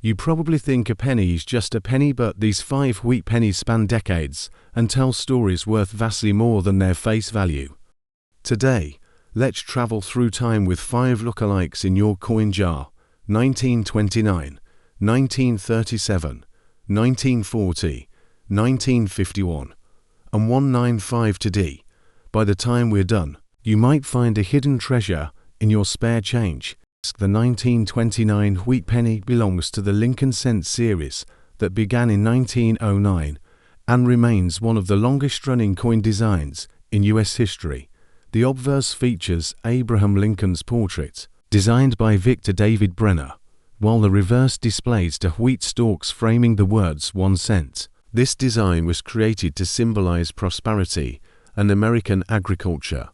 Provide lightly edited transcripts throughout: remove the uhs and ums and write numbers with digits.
You probably think a penny is just a penny, but these 5 wheat pennies span decades and tell stories worth vastly more than their face value. Today, let's travel through time with 5 lookalikes in your coin jar: 1929, 1937, 1940, 1951, and 195 today. By the time we're done, you might find a hidden treasure in your spare change. The 1929 wheat penny belongs to the Lincoln cent series that began in 1909 and remains one of the longest-running coin designs in U.S. history. The obverse features Abraham Lincoln's portrait, designed by Victor David Brenner, while the reverse displays the wheat stalks framing the words 1 cent. This design was created to symbolize prosperity and American agriculture,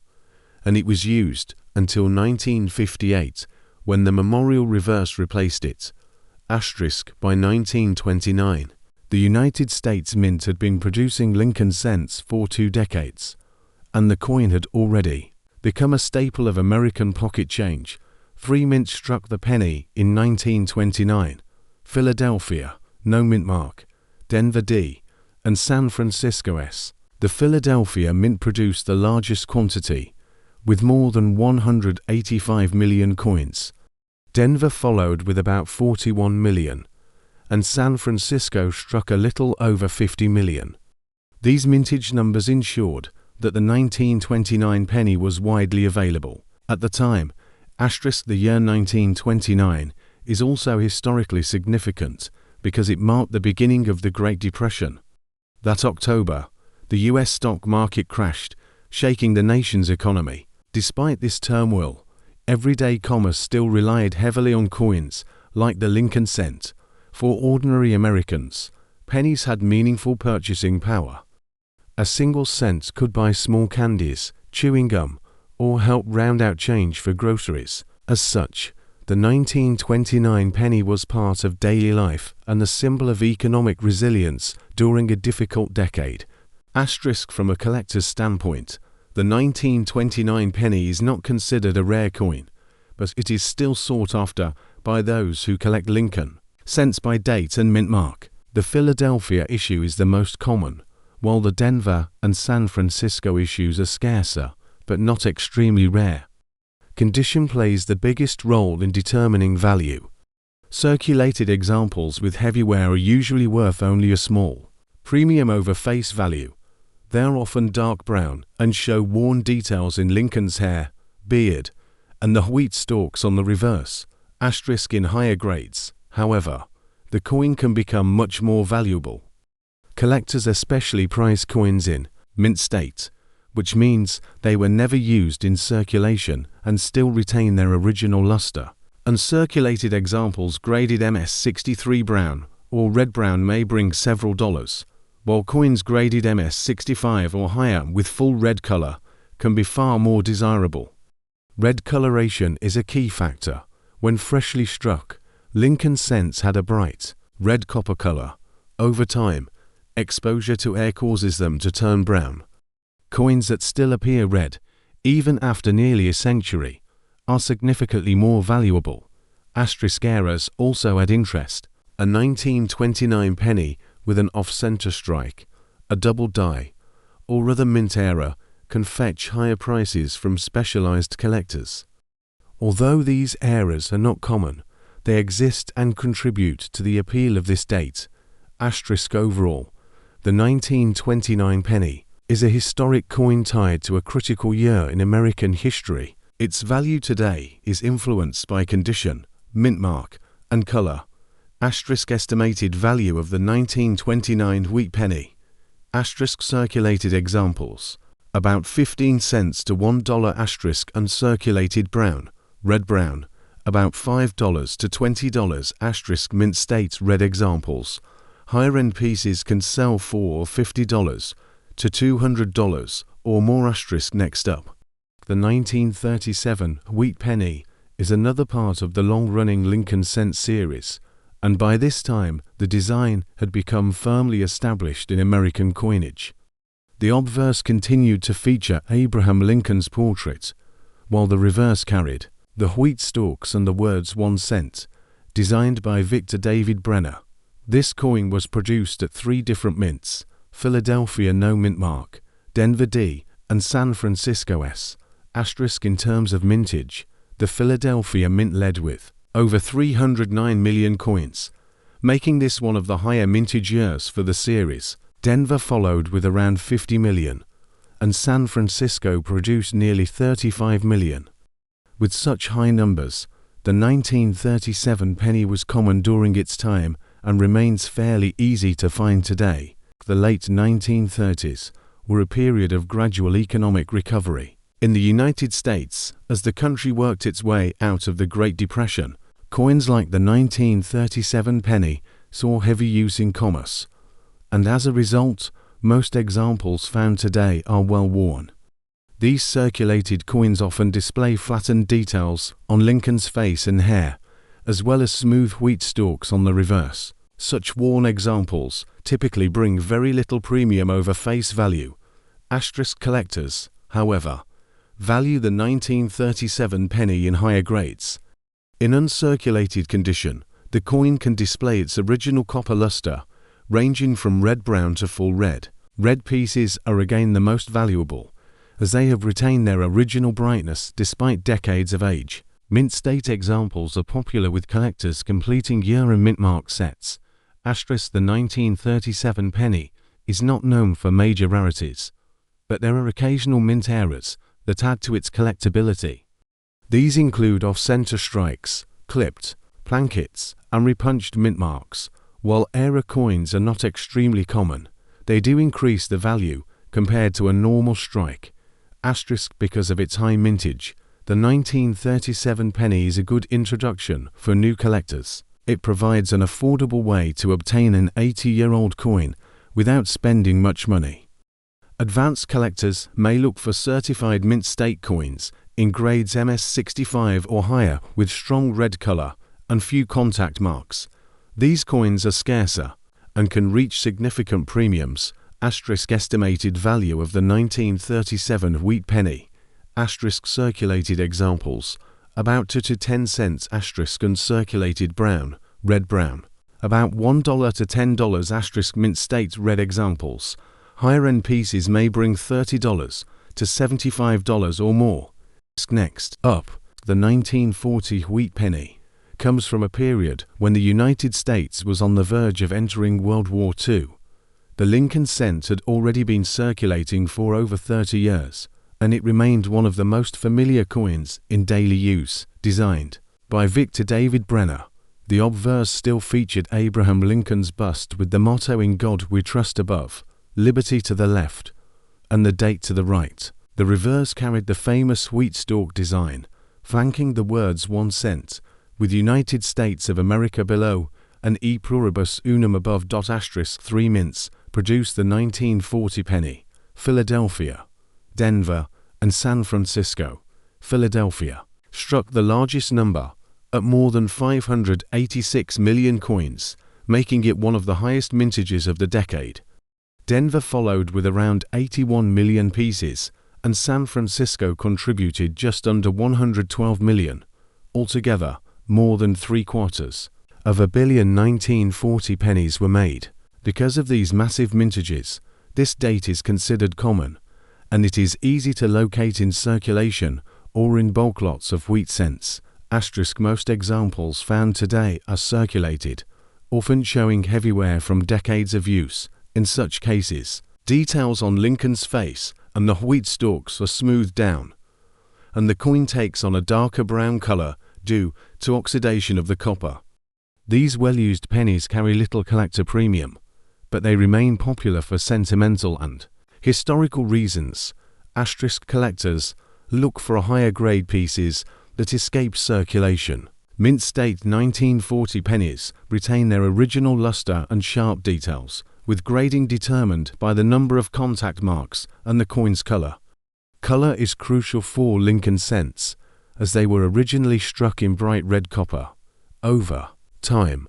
and it was used until 1958, when the memorial reverse replaced it. Asterisk by 1929. The United States Mint had been producing Lincoln cents for 2 decades, and the coin had already become a staple of American pocket change. 3 mints struck the penny in 1929: Philadelphia, no mint mark; Denver D, and San Francisco S. The Philadelphia Mint produced the largest quantity, with more than 185 million coins. Denver followed with about 41 million, and San Francisco struck a little over 50 million. These mintage numbers ensured that the 1929 penny was widely available. At the time, the year 1929 is also historically significant because it marked the beginning of the Great Depression. That October, the U.S. stock market crashed, shaking the nation's economy. Despite this turmoil, everyday commerce still relied heavily on coins like the Lincoln cent. For ordinary Americans, pennies had meaningful purchasing power. A single cent could buy small candies, chewing gum, or help round out change for groceries. As such, the 1929 penny was part of daily life and a symbol of economic resilience during a difficult decade. Asterisk from a collector's standpoint, the 1929 penny is not considered a rare coin, but it is still sought after by those who collect Lincoln cents by date and mint mark. The Philadelphia issue is the most common, while the Denver and San Francisco issues are scarcer, but not extremely rare. Condition plays the biggest role in determining value. Circulated examples with heavy wear are usually worth only a small premium over face value. They are often dark brown and show worn details in Lincoln's hair, beard, and the wheat stalks on the reverse. Asterisk in higher grades, however, the coin can become much more valuable. Collectors especially prize coins in mint state, which means they were never used in circulation and still retain their original luster. Uncirculated examples graded MS-63 brown or red brown may bring several dollars, while coins graded MS-65 or higher with full red color can be far more desirable. Red coloration is a key factor. When freshly struck, Lincoln cents had a bright red copper color. Over time, exposure to air causes them to turn brown. Coins that still appear red, even after nearly a century, are significantly more valuable. Asterisk errors also add interest. A 1929 penny with an off-center strike, a double die, or other mint error can fetch higher prices from specialized collectors. Although these errors are not common, they exist and contribute to the appeal of this date. Asterisk overall, the 1929 penny is a historic coin tied to a critical year in American history. Its value today is influenced by condition, mint mark, and color. Asterisk estimated value of the 1929 wheat penny. Asterisk circulated examples, about 15 cents to $1. Asterisk uncirculated brown, red brown, about $5 to $20. Asterisk mint state red examples. Higher-end pieces can sell for $50 to $200 or more. Asterisk next up. The 1937 wheat penny is another part of the long-running Lincoln cent series, and by this time the design had become firmly established in American coinage. The obverse continued to feature Abraham Lincoln's portrait, while the reverse carried the wheat stalks and the words 1 cent, designed by Victor David Brenner. This coin was produced at 3 different mints: Philadelphia No Mint Mark, Denver D, and San Francisco S. Asterisk in terms of mintage, the Philadelphia Mint led with over 309 million coins, making this one of the higher mintage years for the series. Denver followed with around 50 million, and San Francisco produced nearly 35 million. With such high numbers, the 1937 penny was common during its time and remains fairly easy to find today. The late 1930s were a period of gradual economic recovery in the United States as the country worked its way out of the Great Depression. Coins like the 1937 penny saw heavy use in commerce, and as a result, most examples found today are well worn. These circulated coins often display flattened details on Lincoln's face and hair, as well as smooth wheat stalks on the reverse. Such worn examples typically bring very little premium over face value. Asterisk collectors, however, value the 1937 penny in higher grades. In uncirculated condition, the coin can display its original copper luster, ranging from red-brown to full red. Red pieces are again the most valuable, as they have retained their original brightness despite decades of age. Mint state examples are popular with collectors completing year and mint mark sets. Asterisk the 1937 penny is not known for major rarities, but there are occasional mint errors that add to its collectability. These include off-center strikes, clipped, plankets, and repunched mint marks. While error coins are not extremely common, they do increase the value compared to a normal strike. Asterisk because of its high mintage, the 1937 penny is a good introduction for new collectors. It provides an affordable way to obtain an 80-year-old coin without spending much money. Advanced collectors may look for certified mint state coins in grades MS65 or higher with strong red color and few contact marks. These coins are scarcer and can reach significant premiums. Asterisk estimated value of the 1937 wheat penny. Asterisk circulated examples, about 2 to 10 cents. Asterisk uncirculated brown, red-brown, about $1 to $10. Asterisk mint state red examples. Higher-end pieces may bring $30 to $75 or more. Next up, the 1940 wheat penny comes from a period when the United States was on the verge of entering World War II. The Lincoln cent had already been circulating for over 30 years, and it remained one of the most familiar coins in daily use. Designed by Victor David Brenner, the obverse still featured Abraham Lincoln's bust with the motto "In God We Trust" above, liberty to the left, and the date to the right. The reverse carried the famous wheat stalk design, flanking the words 1 cent, with United States of America below and E pluribus unum above. Asterisk 3 mints produced the 1940 penny. Philadelphia, Denver, and San Francisco. Philadelphia struck the largest number at more than 586 million coins, making it one of the highest mintages of the decade. Denver followed with around 81 million pieces, and San Francisco contributed just under 112 million. Altogether, more than 3/4 of 1 billion 1940 pennies were made. Because of these massive mintages, this date is considered common, and it is easy to locate in circulation or in bulk lots of wheat cents. Asterisk most examples found today are circulated, often showing heavy wear from decades of use. In such cases, details on Lincoln's face and the wheat stalks are smoothed down, and the coin takes on a darker brown color due to oxidation of the copper. These well-used pennies carry little collector premium, but they remain popular for sentimental and historical reasons. Asterisk collectors look for higher grade pieces that escape circulation. Mint state 1940 pennies retain their original luster and sharp details, with grading determined by the number of contact marks and the coin's color. Color is crucial for Lincoln cents, as they were originally struck in bright red copper. Over time,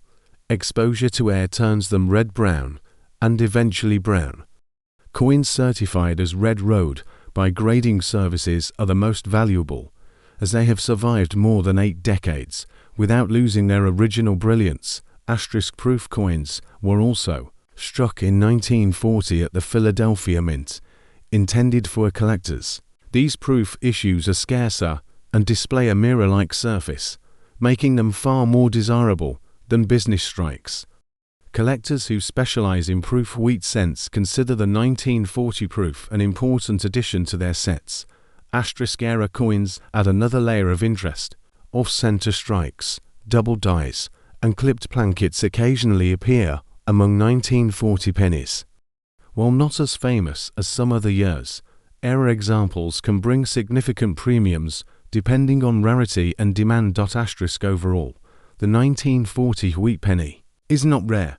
exposure to air turns them red-brown and eventually brown. Coins certified as Red Road by grading services are the most valuable, as they have survived more than 8 decades without losing their original brilliance. Asterisk proof coins were also struck in 1940 at the Philadelphia Mint, intended for collectors. These proof issues are scarcer and display a mirror-like surface, making them far more desirable than business strikes. Collectors who specialize in proof wheat cents consider the 1940 proof an important addition to their sets. Asterisk era coins add another layer of interest. Off-center strikes, double dies, and clipped plankets occasionally appear among 1940 pennies. While not as famous as some other years, era examples can bring significant premiums depending on rarity and demand. Asterisk overall, the 1940 wheat penny is not rare,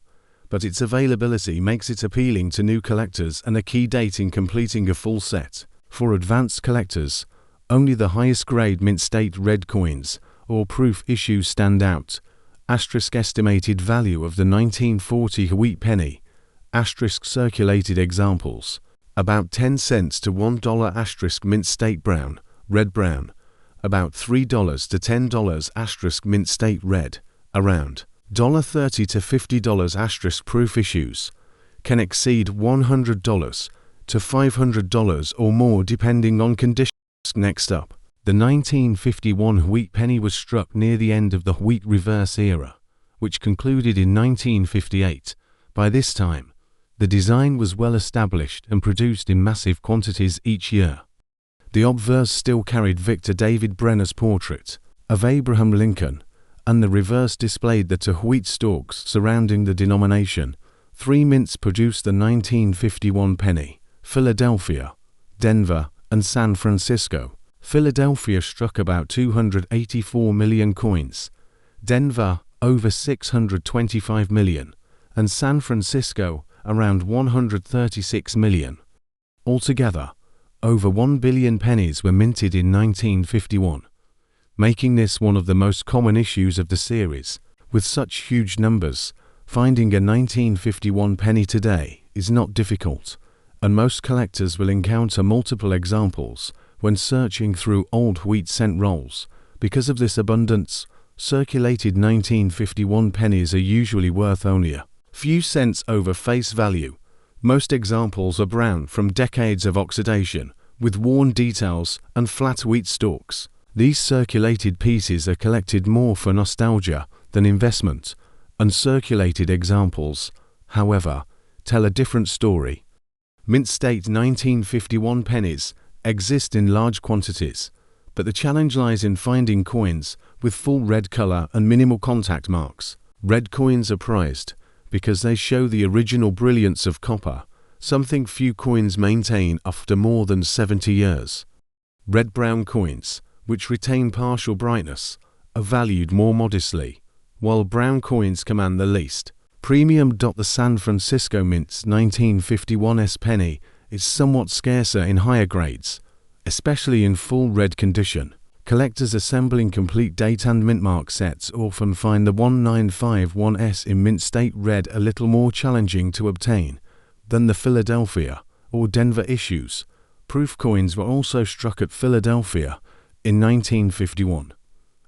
but its availability makes it appealing to new collectors and a key date in completing a full set. For advanced collectors, only the highest grade mint state red coins or proof issues stand out. Asterisk estimated value of the 1940 wheat penny. Asterisk circulated examples, about 10 cents to $1. Asterisk mint state brown, red brown, about $3 to $10. Asterisk mint state red, around $30 to $50. Asterisk proof issues can exceed $100 to $500 or more depending on conditions. Next up, the 1951 wheat penny was struck near the end of the wheat reverse era, which concluded in 1958. By this time, the design was well established and produced in massive quantities each year. The obverse still carried Victor David Brenner's portrait of Abraham Lincoln, and the reverse displayed the two wheat stalks surrounding the denomination. Three mints produced the 1951 penny: Philadelphia, Denver, and San Francisco. Philadelphia struck about 284 million coins, Denver over 625 million, and San Francisco around 136 million. Altogether, over 1 billion pennies were minted in 1951, making this one of the most common issues of the series. With such huge numbers, finding a 1951 penny today is not difficult, and most collectors will encounter multiple examples when searching through old wheat cent rolls. Because of this abundance, circulated 1951 pennies are usually worth only a few cents over face value. Most examples are brown from decades of oxidation, with worn details and flat wheat stalks. These circulated pieces are collected more for nostalgia than investment. Uncirculated examples, however, tell a different story. Mint state 1951 pennies exist in large quantities, but the challenge lies in finding coins with full red color and minimal contact marks. Red coins are prized because they show the original brilliance of copper, something few coins maintain after more than 70 years. Red-brown coins, which retain partial brightness, are valued more modestly, while brown coins command the least premium. The San Francisco Mint's 1951 S penny is somewhat scarcer in higher grades, especially in full red condition. Collectors assembling complete date and mint mark sets often find the 1951S in mint state red a little more challenging to obtain than the Philadelphia or Denver issues. Proof coins were also struck at Philadelphia in 1951.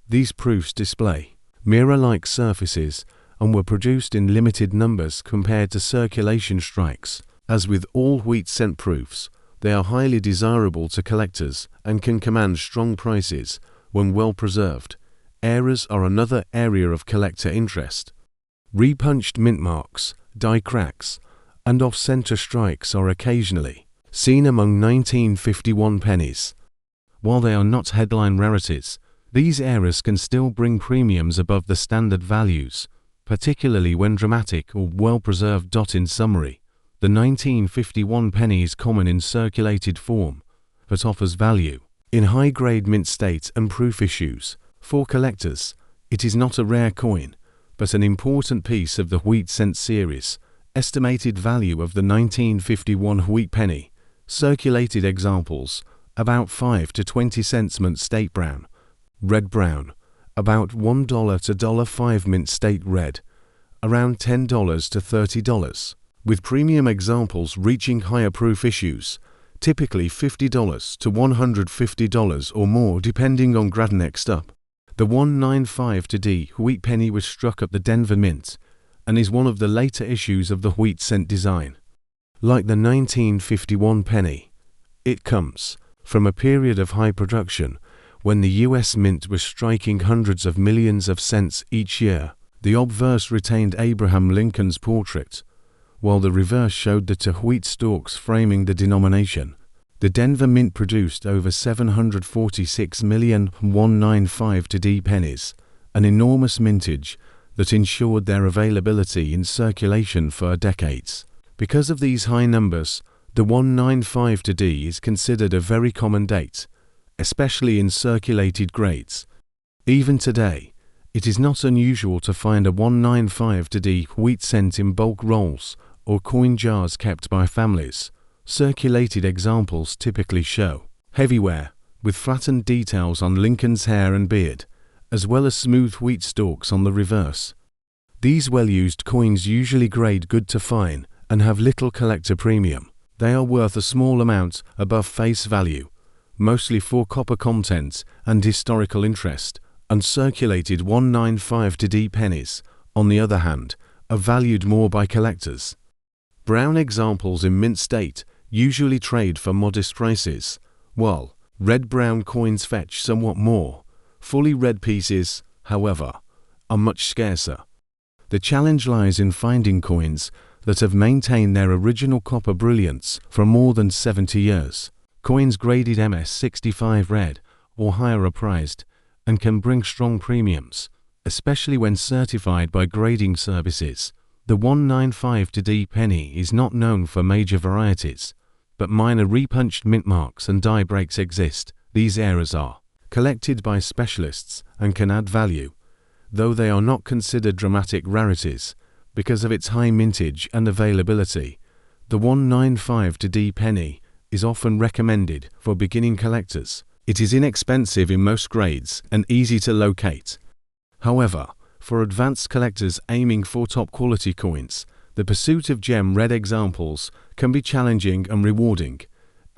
These proofs display mirror-like surfaces and were produced in limited numbers compared to circulation strikes. As with all wheat cent proofs, they are highly desirable to collectors and can command strong prices when well preserved. Errors are another area of collector interest. Repunched mint marks, die cracks, and off-center strikes are occasionally seen among 1951 pennies. While they are not headline rarities, these errors can still bring premiums above the standard values, particularly when dramatic or well-preserved. In summary, the 1951 penny is common in circulated form, but offers value in high-grade mint state and proof issues. For collectors, it is not a rare coin, but an important piece of the wheat cent series. Estimated value of the 1951 wheat penny. Circulated examples, about 5 to 20 cents mint state brown, red brown, about $1 to $5 mint state red, around $10 to $30, with premium examples reaching higher proof issues, typically $50 to $150 or more depending on grade. Next up, The 195 wheat penny was struck at the Denver Mint and is one of the later issues of the wheat cent design. Like the 1951 penny, it comes from a period of high production when the US Mint was striking hundreds of millions of cents each year. The obverse retained Abraham Lincoln's portrait, while the reverse showed the two wheat stalks framing the denomination. The Denver Mint produced over 746 million 195 pennies, an enormous mintage that ensured their availability in circulation for decades. Because of these high numbers, the 195 is considered a very common date, especially in circulated grades. Even today, it is not unusual to find a 195 wheat cent in bulk rolls or coin jars kept by families. Circulated examples typically show heavy wear, with flattened details on Lincoln's hair and beard, as well as smooth wheat stalks on the reverse. These well-used coins usually grade good to fine and have little collector premium. They are worth a small amount above face value, mostly for copper content and historical interest. Uncirculated 195 pennies, on the other hand, are valued more by collectors. Brown examples in mint state usually trade for modest prices, while red-brown coins fetch somewhat more. Fully red pieces, however, are much scarcer. The challenge lies in finding coins that have maintained their original copper brilliance for more than 70 years. Coins graded MS65 red or higher are prized and can bring strong premiums, especially when certified by grading services. The 195 penny is not known for major varieties, but minor repunched mint marks and die breaks exist. These errors are collected by specialists and can add value, though they are not considered dramatic rarities because of its high mintage and availability. The 195 penny is often recommended for beginning collectors. It is inexpensive in most grades and easy to locate. However, for advanced collectors aiming for top quality coins, the pursuit of gem red examples can be challenging and rewarding.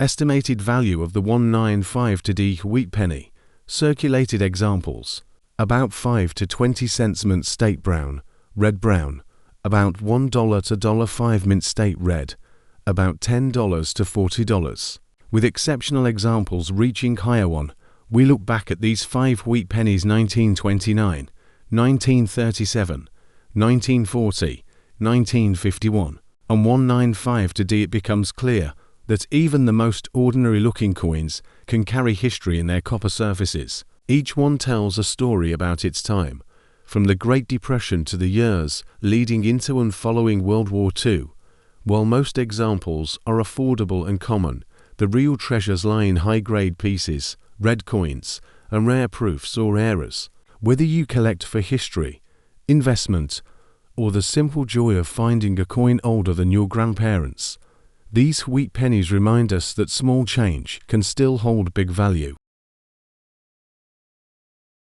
Estimated value of the 195 wheat penny. Circulated examples: about 5 to 20 cents mint state brown, red brown, about $1 to $5 mint state red, about $10 to $40. With exceptional examples reaching higher one, we look back at these 5 wheat pennies: 1929, 1937, 1940, 1951, and 195 it becomes clear that even the most ordinary looking coins can carry history in their copper surfaces. Each one tells a story about its time, from the Great Depression to the years leading into and following World War II. While most examples are affordable and common, the real treasures lie in high-grade pieces, red coins, and rare proofs or errors. Whether you collect for history, investment, or the simple joy of finding a coin older than your grandparents, these wheat pennies remind us that small change can still hold big value.